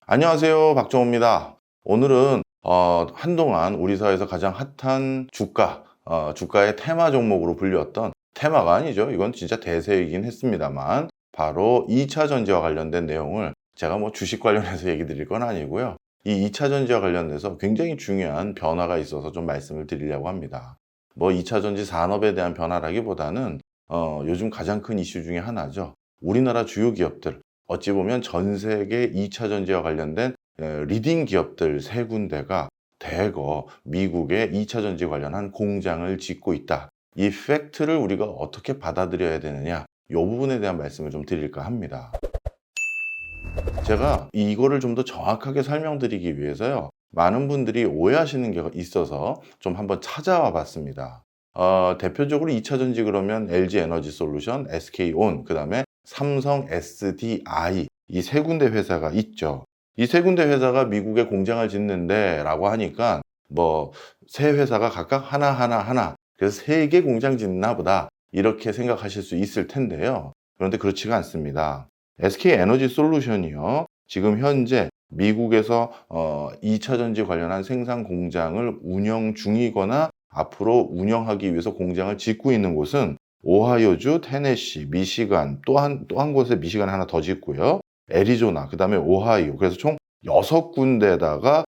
안녕하세요, 박정호입니다. 오늘은 한동안 우리 사회에서 가장 핫한 주가의 테마 종목으로 불렸던, 테마가 아니죠. 이건 진짜 대세이긴 했습니다만, 바로 2차 전지와 관련된 내용을 제가 주식 관련해서 얘기 드릴 건 아니고요. 이 2차 전지와 관련돼서 굉장히 중요한 변화가 있어서 좀 말씀을 드리려고 합니다. 2차 전지 산업에 대한 변화라기보다는 요즘 가장 큰 이슈 중에 하나죠. 우리나라 주요 기업들, 어찌 보면 전 세계 2차 전지와 관련된 리딩 기업들 세 군데가 대거 미국의 2차 전지 관련한 공장을 짓고 있다. 이 팩트를 우리가 어떻게 받아들여야 되느냐, 이 부분에 대한 말씀을 좀 드릴까 합니다. 제가 이거를 좀 더 정확하게 설명드리기 위해서요, 많은 분들이 오해하시는 게 있어서 좀 한번 찾아와 봤습니다. 대표적으로 2차 전지 그러면 LG 에너지 솔루션, SK온, 그 다음에 삼성 SDI, 이 세 군데 회사가 있죠. 이 세 군데 회사가 미국에 공장을 짓는데 라고 하니까 세 회사가 각각 하나, 그래서 세 개 공장 짓나 보다, 이렇게 생각하실 수 있을 텐데요. 그런데 그렇지가 않습니다. SK에너지 솔루션이요, 지금 현재 미국에서 2차 전지 관련한 생산 공장을 운영 중이거나 앞으로 운영하기 위해서 공장을 짓고 있는 곳은 오하이오주, 테네시, 미시간, 또 한 곳에 미시간 하나 더 짓고요, 애리조나, 그 다음에 오하이오, 그래서 총 6군데에다가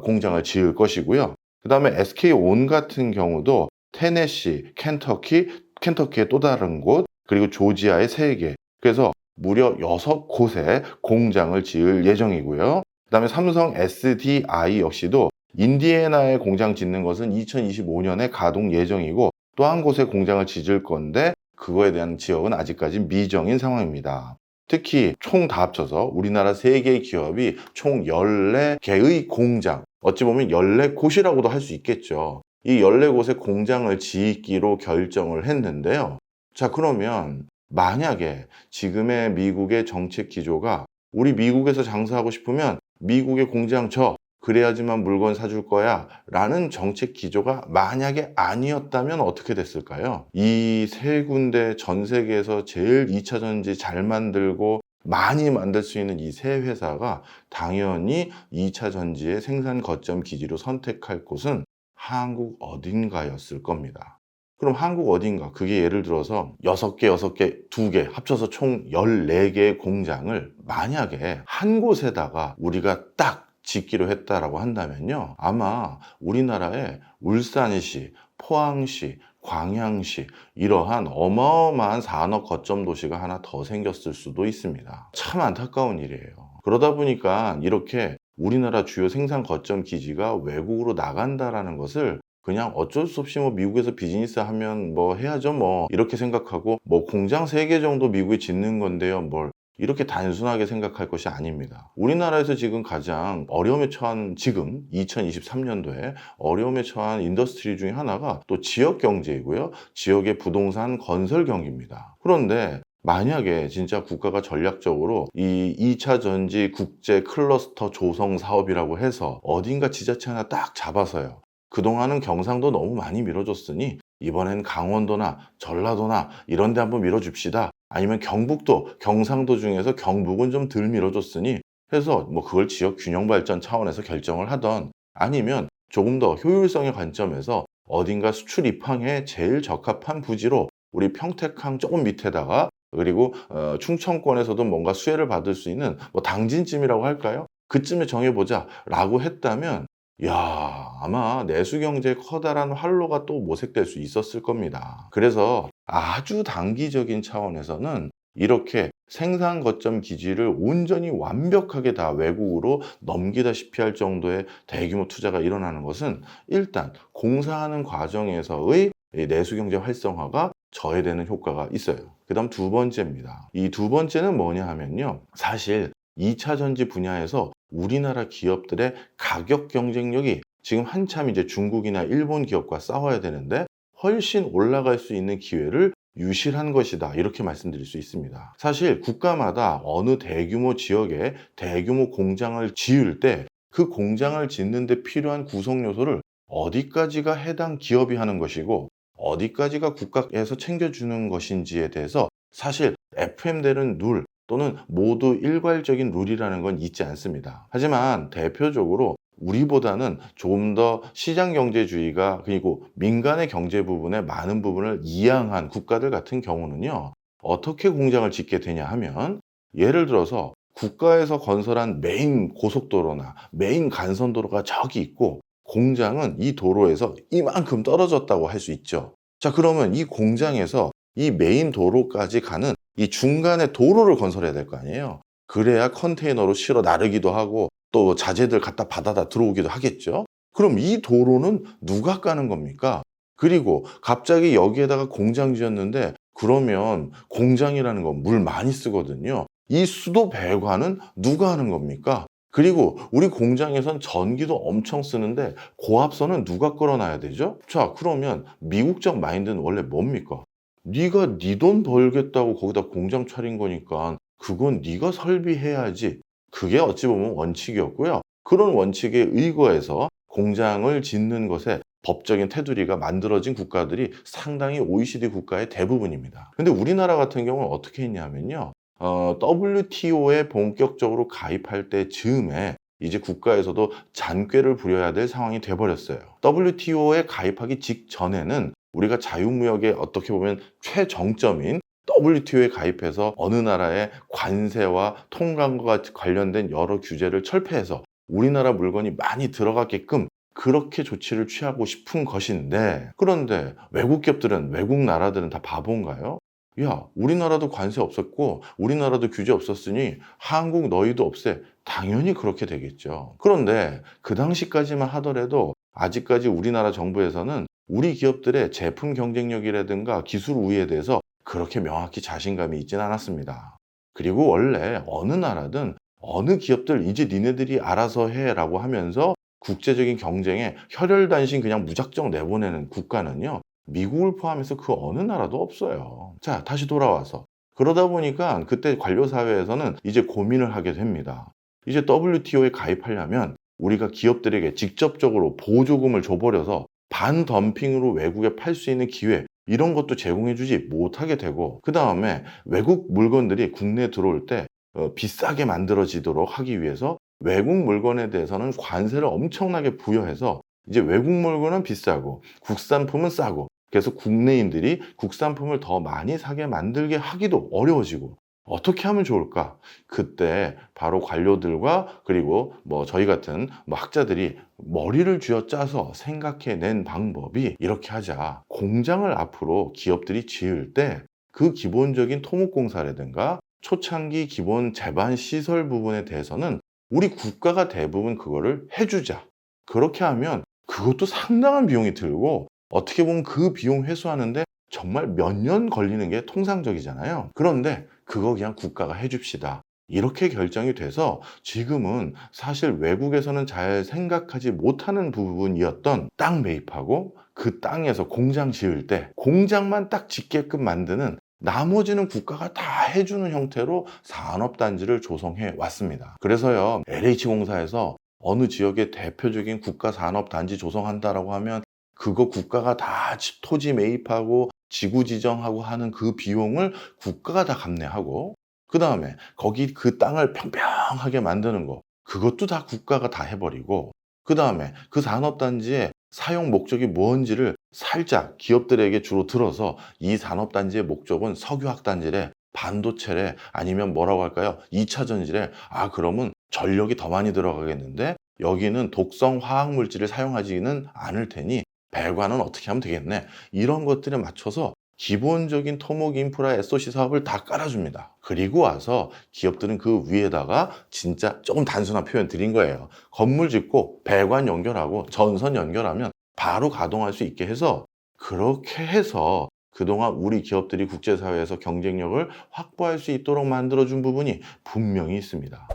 공장을 지을 것이고요. 그 다음에 SK온 같은 경우도 테네시, 켄터키의 또 다른 곳, 그리고 조지아의 3개, 그래서 무려 6곳에 공장을 지을 예정이고요. 그 다음에 삼성 SDI 역시도 인디애나에 공장 짓는 것은 2025년에 가동 예정이고, 또 한 곳에 공장을 짓을 건데 그거에 대한 지역은 아직까지 미정인 상황입니다. 특히 총 다 합쳐서 우리나라 3개의 기업이 총 14개의 공장, 어찌 보면 14곳이라고도 할 수 있겠죠. 이 14곳의 공장을 짓기로 결정을 했는데요. 자, 그러면 만약에 지금의 미국의 정책 기조가 우리 미국에서 장사하고 싶으면 미국의 공장 그래야지만 물건 사줄 거야 라는 정책 기조가 만약에 아니었다면 어떻게 됐을까요? 이 세 군데, 전 세계에서 제일 2차 전지 잘 만들고 많이 만들 수 있는 이 세 회사가 당연히 2차 전지의 생산 거점 기지로 선택할 곳은 한국 어딘가였을 겁니다. 그럼 한국 어딘가, 그게 예를 들어서 6개, 2개 합쳐서 총 14개의 공장을 만약에 한 곳에다가 우리가 딱 짓기로 했다라고 한다면요, 아마 우리나라에 울산시, 포항시, 광양시, 이러한 어마어마한 산업 거점 도시가 하나 더 생겼을 수도 있습니다. 참 안타까운 일이에요. 그러다 보니까 이렇게 우리나라 주요 생산 거점 기지가 외국으로 나간다라는 것을 그냥 어쩔 수 없이 미국에서 비즈니스 하면 해야죠 이렇게 생각하고 공장 3개 정도 미국에 짓는 건데요, 이렇게 단순하게 생각할 것이 아닙니다. 우리나라에서 지금 가장 어려움에 처한, 지금 2023년도에 어려움에 처한 인더스트리 중에 하나가 또 지역 경제이고요, 지역의 부동산 건설 경기입니다. 그런데 만약에 진짜 국가가 전략적으로 이 2차 전지 국제 클러스터 조성 사업이라고 해서 어딘가 지자체 하나 딱 잡아서요, 그동안은 경상도 너무 많이 밀어줬으니 이번엔 강원도나 전라도나 이런 데 한번 밀어줍시다, 아니면 경북도, 경상도 중에서 경북은 좀 덜 밀어줬으니 해서 그걸 지역 균형 발전 차원에서 결정을 하던, 아니면 조금 더 효율성의 관점에서 어딘가 수출 입항에 제일 적합한 부지로 우리 평택항 조금 밑에다가, 그리고 충청권에서도 뭔가 수혜를 받을 수 있는 당진쯤이라고 할까요? 그쯤에 정해보자 라고 했다면, 아마 내수경제의 커다란 활로가 또 모색될 수 있었을 겁니다. 그래서 아주 단기적인 차원에서는 이렇게 생산 거점 기지를 온전히 완벽하게 다 외국으로 넘기다시피 할 정도의 대규모 투자가 일어나는 것은 일단 공사하는 과정에서의 내수경제 활성화가 저해되는 효과가 있어요. 그 다음 두 번째입니다. 이 두 번째는 뭐냐 하면요, 사실 2차 전지 분야에서 우리나라 기업들의 가격 경쟁력이 지금 한참 이제 중국이나 일본 기업과 싸워야 되는데 훨씬 올라갈 수 있는 기회를 유실한 것이다, 이렇게 말씀드릴 수 있습니다. 사실 국가마다 어느 대규모 지역에 대규모 공장을 지을 때 그 공장을 짓는 데 필요한 구성 요소를 어디까지가 해당 기업이 하는 것이고 어디까지가 국가에서 챙겨주는 것인지에 대해서 사실 FM대는 룰, 또는 모두 일괄적인 룰이라는 건 있지 않습니다. 하지만 대표적으로 우리보다는 조금 더 시장 경제주의가 그리고 민간의 경제 부분에 많은 부분을 이양한 국가들 같은 경우는요. 어떻게 공장을 짓게 되냐 하면 예를 들어서 국가에서 건설한 메인 고속도로나 메인 간선도로가 저기 있고 공장은 이 도로에서 이만큼 떨어졌다고 할 수 있죠. 자, 그러면 이 공장에서 이 메인 도로까지 가는 이 중간에 도로를 건설해야 될 거 아니에요. 그래야 컨테이너로 실어 나르기도 하고 또 자재들 갖다 받아다 들어오기도 하겠죠. 그럼 이 도로는 누가 까는 겁니까? 그리고 갑자기 여기에다가 공장 지었는데 그러면 공장이라는 건 물 많이 쓰거든요. 이 수도 배관은 누가 하는 겁니까? 그리고 우리 공장에선 전기도 엄청 쓰는데 고압선은 누가 끌어놔야 되죠? 자, 그러면 미국적 마인드는 원래 뭡니까? 네가 네 돈 벌겠다고 거기다 공장 차린 거니까 그건 네가 설비해야지. 그게 어찌 보면 원칙이었고요. 그런 원칙에 의거해서 공장을 짓는 것에 법적인 테두리가 만들어진 국가들이 상당히 OECD 국가의 대부분입니다. 근데 우리나라 같은 경우는 어떻게 했냐면요. WTO에 본격적으로 가입할 때 즈음에 이제 국가에서도 잔꾀를 부려야 될 상황이 돼버렸어요. WTO에 가입하기 직전에는 우리가 자유무역의 어떻게 보면 최정점인 WTO에 가입해서 어느 나라의 관세와 통관과 관련된 여러 규제를 철폐해서 우리나라 물건이 많이 들어가게끔 그렇게 조치를 취하고 싶은 것인데, 그런데 외국 기업들은, 외국 나라들은 다 바본가요? 야, 우리나라도 관세 없었고 우리나라도 규제 없었으니 한국 너희도 없애. 당연히 그렇게 되겠죠. 그런데 그 당시까지만 하더라도 아직까지 우리나라 정부에서는 우리 기업들의 제품 경쟁력이라든가 기술 우위에 대해서 그렇게 명확히 자신감이 있지는 않았습니다. 그리고 원래 어느 나라든 어느 기업들 이제 니네들이 알아서 해라고 하면서 국제적인 경쟁에 혈혈단신 그냥 무작정 내보내는 국가는요. 미국을 포함해서 그 어느 나라도 없어요. 자, 다시 돌아와서 그러다 보니까 그때 관료사회에서는 이제 고민을 하게 됩니다. 이제 WTO에 가입하려면 우리가 기업들에게 직접적으로 보조금을 줘버려서 반덤핑으로 외국에 팔 수 있는 기회 이런 것도 제공해주지 못하게 되고, 그 다음에 외국 물건들이 국내에 들어올 때 비싸게 만들어지도록 하기 위해서 외국 물건에 대해서는 관세를 엄청나게 부여해서 이제 외국 물건은 비싸고 국산품은 싸고, 그래서 국내인들이 국산품을 더 많이 사게 만들게 하기도 어려워지고, 어떻게 하면 좋을까? 그때 바로 관료들과 그리고 저희 같은 학자들이 머리를 쥐어짜서 생각해낸 방법이 이렇게 하자. 공장을 앞으로 기업들이 지을 때 그 기본적인 토목공사라든가 초창기 기본 제반 시설 부분에 대해서는 우리 국가가 대부분 그거를 해주자. 그렇게 하면 그것도 상당한 비용이 들고 어떻게 보면 그 비용 회수하는데 정말 몇 년 걸리는 게 통상적이잖아요. 그런데 그거 그냥 국가가 해줍시다. 이렇게 결정이 돼서 지금은 사실 외국에서는 잘 생각하지 못하는 부분이었던 땅 매입하고 그 땅에서 공장 지을 때 공장만 딱 짓게끔 만드는, 나머지는 국가가 다 해주는 형태로 산업단지를 조성해 왔습니다. 그래서요, LH공사에서 어느 지역의 대표적인 국가 산업단지 조성한다라고 하면 그거 국가가 다 토지 매입하고 지구 지정하고 하는 그 비용을 국가가 다 감내하고, 그 다음에 거기 그 땅을 평평하게 만드는 거 그것도 다 국가가 다 해버리고, 그 다음에 그 산업단지의 사용 목적이 뭔지를 살짝 기업들에게 주로 들어서 이 산업단지의 목적은 석유화학단지래, 반도체래, 아니면 뭐라고 할까요? 2차 전지래. 그러면 전력이 더 많이 들어가겠는데 여기는 독성 화학물질을 사용하지는 않을 테니 배관은 어떻게 하면 되겠네. 이런 것들에 맞춰서 기본적인 토목 인프라 SOC 사업을 다 깔아줍니다. 그리고 와서 기업들은 그 위에다가 진짜 조금 단순한 표현 드린 거예요. 건물 짓고 배관 연결하고 전선 연결하면 바로 가동할 수 있게 해서, 그렇게 해서 그동안 우리 기업들이 국제사회에서 경쟁력을 확보할 수 있도록 만들어준 부분이 분명히 있습니다.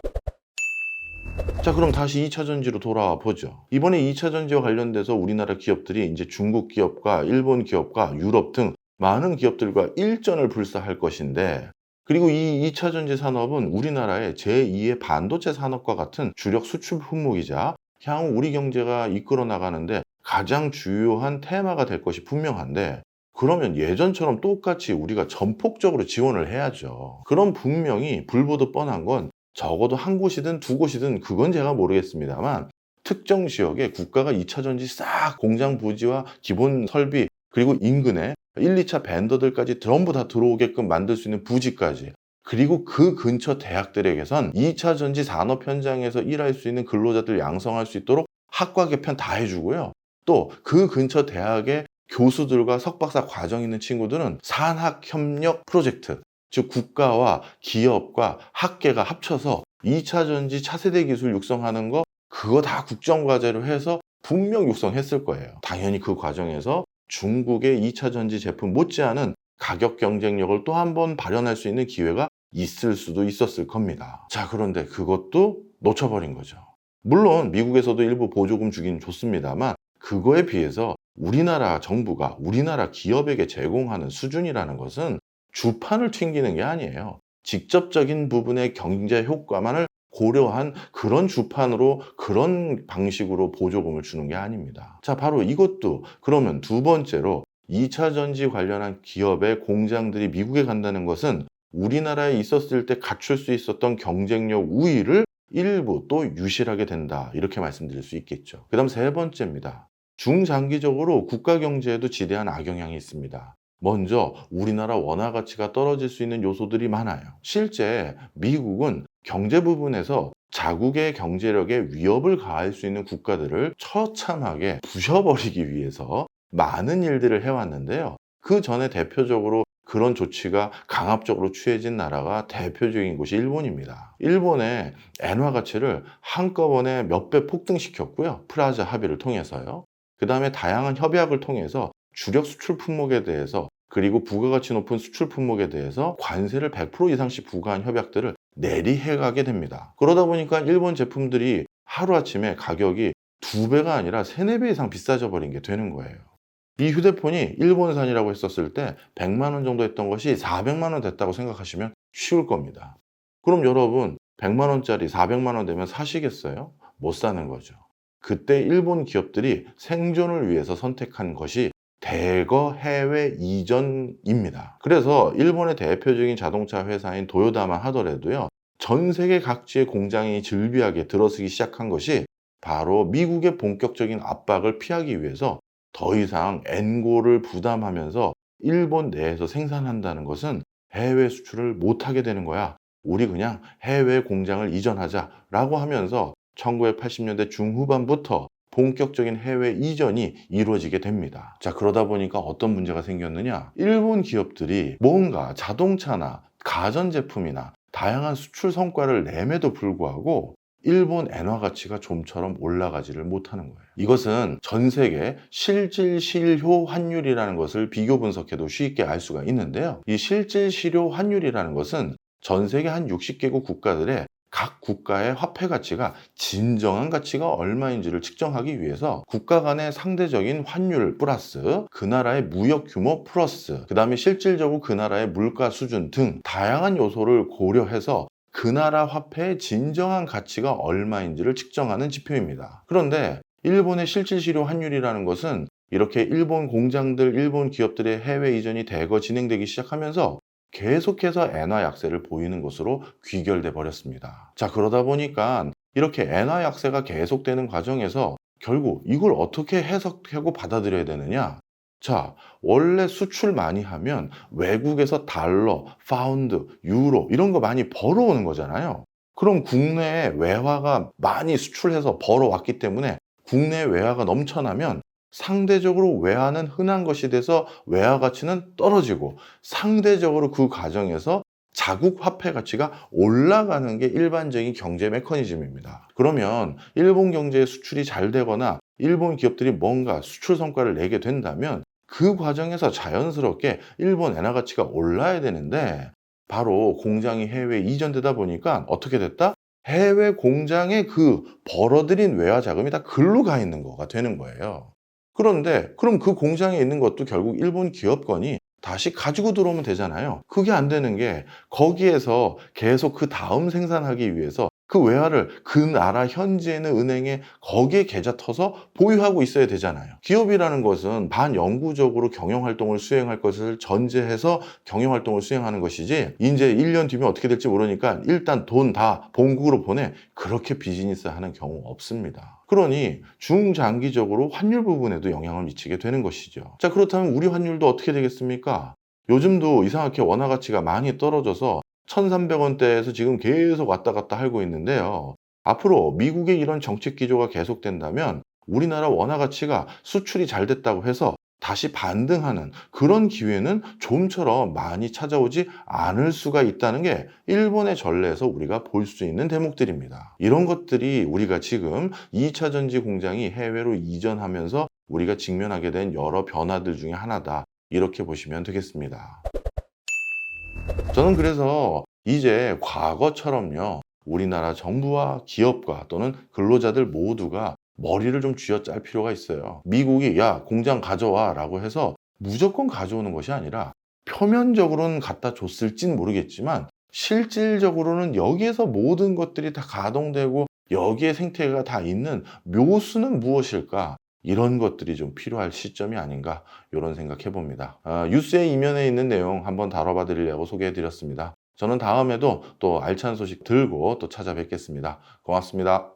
자, 그럼 다시 2차 전지로 돌아와 보죠. 이번에 2차 전지와 관련돼서 우리나라 기업들이 이제 중국 기업과 일본 기업과 유럽 등 많은 기업들과 일전을 불사할 것인데, 그리고 이 2차 전지 산업은 우리나라의 제2의 반도체 산업과 같은 주력 수출 품목이자 향후 우리 경제가 이끌어 나가는데 가장 주요한 테마가 될 것이 분명한데, 그러면 예전처럼 똑같이 우리가 전폭적으로 지원을 해야죠. 그럼 분명히 불보듯 뻔한 건 적어도 한 곳이든 두 곳이든 그건 제가 모르겠습니다만 특정 지역에 국가가 2차 전지 싹 공장 부지와 기본 설비 그리고 인근에 1, 2차 벤더들까지 전부 다 들어오게끔 만들 수 있는 부지까지 그리고 그 근처 대학들에게선 2차 전지 산업 현장에서 일할 수 있는 근로자들 양성할 수 있도록 학과 개편 다 해주고요. 또 그 근처 대학의 교수들과 석박사 과정 있는 친구들은 산학협력 프로젝트, 즉 국가와 기업과 학계가 합쳐서 2차 전지 차세대 기술 육성하는 거 그거 다 국정과제로 해서 분명 육성했을 거예요. 당연히 그 과정에서 중국의 2차 전지 제품 못지않은 가격 경쟁력을 또 한 번 발현할 수 있는 기회가 있을 수도 있었을 겁니다. 자, 그런데 그것도 놓쳐버린 거죠. 물론 미국에서도 일부 보조금 주긴 좋습니다만 그거에 비해서 우리나라 정부가 우리나라 기업에게 제공하는 수준이라는 것은 주판을 튕기는 게 아니에요. 직접적인 부분의 경제 효과만을 고려한 그런 주판으로 그런 방식으로 보조금을 주는 게 아닙니다. 자, 바로 이것도 그러면 두 번째로 2차 전지 관련한 기업의 공장들이 미국에 간다는 것은 우리나라에 있었을 때 갖출 수 있었던 경쟁력 우위를 일부 또 유실하게 된다. 이렇게 말씀드릴 수 있겠죠. 그 다음 세 번째입니다. 중장기적으로 국가 경제에도 지대한 악영향이 있습니다. 먼저 우리나라 원화 가치가 떨어질 수 있는 요소들이 많아요. 실제 미국은 경제 부분에서 자국의 경제력에 위협을 가할 수 있는 국가들을 처참하게 부셔버리기 위해서 많은 일들을 해왔는데요. 그 전에 대표적으로 그런 조치가 강압적으로 취해진 나라가 대표적인 곳이 일본입니다. 일본의 엔화 가치를 한꺼번에 몇 배 폭등시켰고요. 프라자 합의를 통해서요. 그 다음에 다양한 협약을 통해서 주력 수출 품목에 대해서 그리고 부가가치 높은 수출 품목에 대해서 관세를 100% 이상씩 부과한 협약들을 내리해가게 됩니다. 그러다 보니까 일본 제품들이 하루아침에 가격이 2배가 아니라 3, 4배 이상 비싸져 버린 게 되는 거예요. 이 휴대폰이 일본산이라고 했었을 때 100만 원 정도 했던 것이 400만 원 됐다고 생각하시면 쉬울 겁니다. 그럼 여러분 100만 원짜리 400만 원 되면 사시겠어요? 못 사는 거죠. 그때 일본 기업들이 생존을 위해서 선택한 것이 대거 해외 이전입니다. 그래서 일본의 대표적인 자동차 회사인 도요타만 하더라도요. 전 세계 각지의 공장이 즐비하게 들어서기 시작한 것이 바로 미국의 본격적인 압박을 피하기 위해서 더 이상 엔고를 부담하면서 일본 내에서 생산한다는 것은 해외 수출을 못하게 되는 거야. 우리 그냥 해외 공장을 이전하자라고 하면서 1980년대 중후반부터 본격적인 해외 이전이 이루어지게 됩니다. 자, 그러다 보니까 어떤 문제가 생겼느냐? 일본 기업들이 뭔가 자동차나 가전제품이나 다양한 수출 성과를 내매도 불구하고 일본 엔화 가치가 좀처럼 올라가지를 못하는 거예요. 이것은 전 세계 실질실효 환율이라는 것을 비교 분석해도 쉽게 알 수가 있는데요. 이 실질실효 환율이라는 것은 전 세계 한 60개국 국가들의 각 국가의 화폐 가치가 진정한 가치가 얼마인지를 측정하기 위해서 국가 간의 상대적인 환율 플러스 그 나라의 무역 규모 플러스 그 다음에 실질적으로 그 나라의 물가 수준 등 다양한 요소를 고려해서 그 나라 화폐의 진정한 가치가 얼마인지를 측정하는 지표입니다. 그런데 일본의 실질실효 환율이라는 것은 이렇게 일본 공장들, 일본 기업들의 해외 이전이 대거 진행되기 시작하면서 계속해서 엔화 약세를 보이는 것으로 귀결돼 버렸습니다. 자, 그러다 보니까 이렇게 엔화 약세가 계속되는 과정에서 결국 이걸 어떻게 해석하고 받아들여야 되느냐? 자, 원래 수출 많이 하면 외국에서 달러, 파운드, 유로 이런 거 많이 벌어오는 거잖아요. 그럼 국내에 외화가 많이 수출해서 벌어왔기 때문에 국내 외화가 넘쳐나면 상대적으로 외화는 흔한 것이 돼서 외화 가치는 떨어지고 상대적으로 그 과정에서 자국 화폐 가치가 올라가는 게 일반적인 경제 메커니즘입니다. 그러면 일본 경제의 수출이 잘 되거나 일본 기업들이 뭔가 수출 성과를 내게 된다면 그 과정에서 자연스럽게 일본 엔화 가치가 올라야 되는데 바로 공장이 해외에 이전되다 보니까 어떻게 됐다? 해외 공장에 그 벌어들인 외화 자금이 다 글로 가 있는 거가 되는 거예요. 그런데 그럼 그 공장에 있는 것도 결국 일본 기업권이 다시 가지고 들어오면 되잖아요. 그게 안 되는 게 거기에서 계속 그 다음 생산하기 위해서 그 외화를 그 나라 현지에 있는 은행에 거기에 계좌 터서 보유하고 있어야 되잖아요. 기업이라는 것은 반영구적으로 경영활동을 수행할 것을 전제해서 경영활동을 수행하는 것이지, 이제 1년 뒤면 어떻게 될지 모르니까 일단 돈 다 본국으로 보내, 그렇게 비즈니스 하는 경우 없습니다. 그러니 중장기적으로 환율 부분에도 영향을 미치게 되는 것이죠. 자, 그렇다면 우리 환율도 어떻게 되겠습니까? 요즘도 이상하게 원화 가치가 많이 떨어져서 1,300원대에서 지금 계속 왔다 갔다 하고 있는데요. 앞으로 미국의 이런 정책 기조가 계속된다면 우리나라 원화 가치가 수출이 잘 됐다고 해서 다시 반등하는 그런 기회는 좀처럼 많이 찾아오지 않을 수가 있다는 게 일본의 전례에서 우리가 볼 수 있는 대목들입니다. 이런 것들이 우리가 지금 2차 전지 공장이 해외로 이전하면서 우리가 직면하게 된 여러 변화들 중에 하나다, 이렇게 보시면 되겠습니다. 저는 그래서 이제 과거처럼요, 우리나라 정부와 기업가 또는 근로자들 모두가 머리를 좀 쥐어짤 필요가 있어요. 미국이 야, 공장 가져와 라고 해서 무조건 가져오는 것이 아니라, 표면적으로는 갖다 줬을진 모르겠지만 실질적으로는 여기에서 모든 것들이 다 가동되고 여기에 생태계가 다 있는 묘수는 무엇일까? 이런 것들이 좀 필요할 시점이 아닌가, 이런 생각해 봅니다. 뉴스의 이면에 있는 내용 한번 다뤄봐 드리려고 소개해 드렸습니다. 저는 다음에도 또 알찬 소식 들고 또 찾아뵙겠습니다. 고맙습니다.